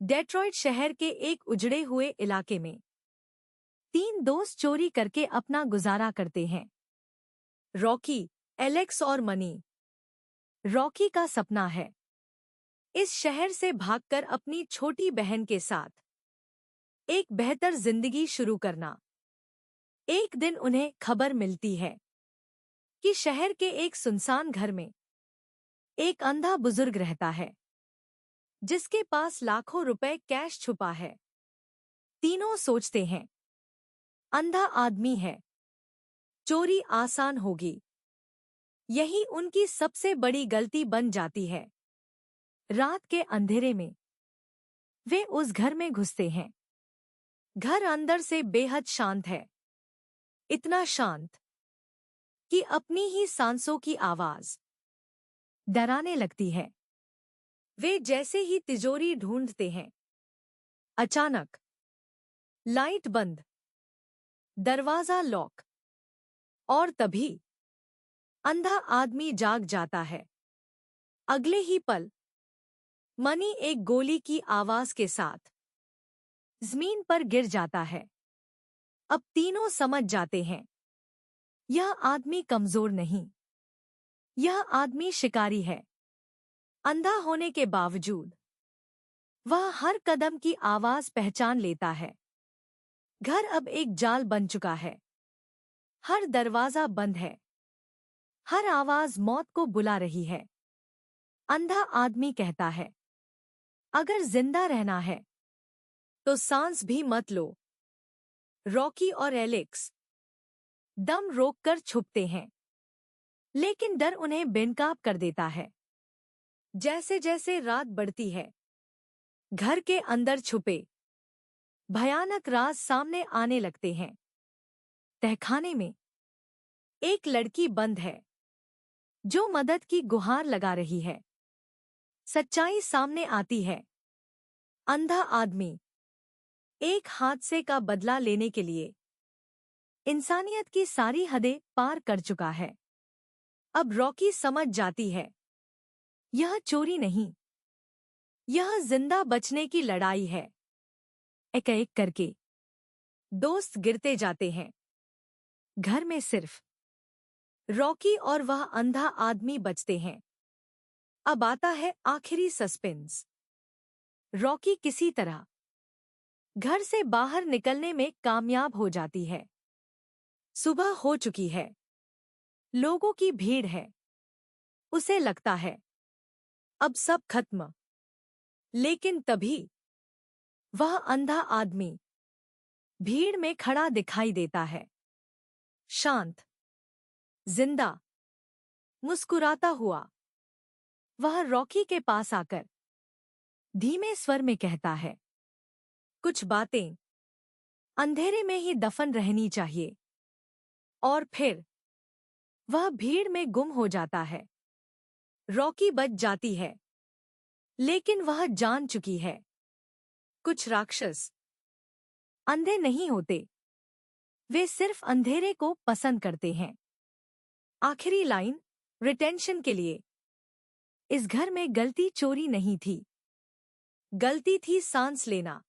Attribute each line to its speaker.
Speaker 1: Detroit शहर के एक उजड़े हुए इलाके में 3 दोस्त चोरी करके अपना गुजारा करते हैं। रॉकी, एलेक्स और मनी। रॉकी का सपना है इस शहर से भागकर अपनी छोटी बहन के साथ एक बेहतर जिंदगी शुरू करना। एक दिन उन्हें खबर मिलती है कि शहर के एक सुनसान घर में एक अंधा बुजुर्ग रहता है जिसके पास लाखों रुपए कैश छुपा है। तीनों सोचते हैं अंधा आदमी है, चोरी आसान होगी। यही उनकी सबसे बड़ी गलती बन जाती है। रात के अंधेरे में वे उस घर में घुसते हैं। घर अंदर से बेहद शांत है, इतना शांत कि अपनी ही सांसों की आवाज डराने लगती है। वे जैसे ही तिजोरी ढूंढते हैं, अचानक लाइट बंद, दरवाजा लॉक, और तभी अंधा आदमी जाग जाता है। अगले ही पल मनी एक गोली की आवाज के साथ जमीन पर गिर जाता है। अब तीनों समझ जाते हैं यह आदमी कमजोर नहीं, यह आदमी शिकारी है। अंधा होने के बावजूद वह हर कदम की आवाज पहचान लेता है। घर अब एक जाल बन चुका है। हर दरवाजा बंद है, हर आवाज मौत को बुला रही है। अंधा आदमी कहता है, अगर जिंदा रहना है तो सांस भी मत लो। रॉकी और एलेक्स दम रोककर छुपते हैं, लेकिन डर उन्हें बेनकाब कर देता है। जैसे जैसे रात बढ़ती है, घर के अंदर छुपे भयानक राज सामने आने लगते हैं। तहखाने में एक लड़की बंद है जो मदद की गुहार लगा रही है। सच्चाई सामने आती है। अंधा आदमी एक हादसे का बदला लेने के लिए इंसानियत की सारी हदें पार कर चुका है। अब रॉकी समझ जाती है यह चोरी नहीं, यह जिंदा बचने की लड़ाई है। एक एक करके दोस्त गिरते जाते हैं। घर में सिर्फ रॉकी और वह अंधा आदमी बचते हैं। अब आता है आखिरी सस्पेंस। रॉकी किसी तरह घर से बाहर निकलने में कामयाब हो जाती है। सुबह हो चुकी है, लोगों की भीड़ है। उसे लगता है अब सब खत्म, लेकिन तभी वह अंधा आदमी भीड़ में खड़ा दिखाई देता है। शांत, जिंदा, मुस्कुराता हुआ। वह रॉकी के पास आकर धीमे स्वर में कहता है, कुछ बातें अंधेरे में ही दफन रहनी चाहिए। और फिर वह भीड़ में गुम हो जाता है। रॉकी बच जाती है, लेकिन वह जान चुकी है कुछ राक्षस अंधे नहीं होते, वे सिर्फ अंधेरे को पसंद करते हैं। आखिरी लाइन रिटेंशन के लिए। इस घर में गलती चोरी नहीं थी, गलती थी सांस लेना।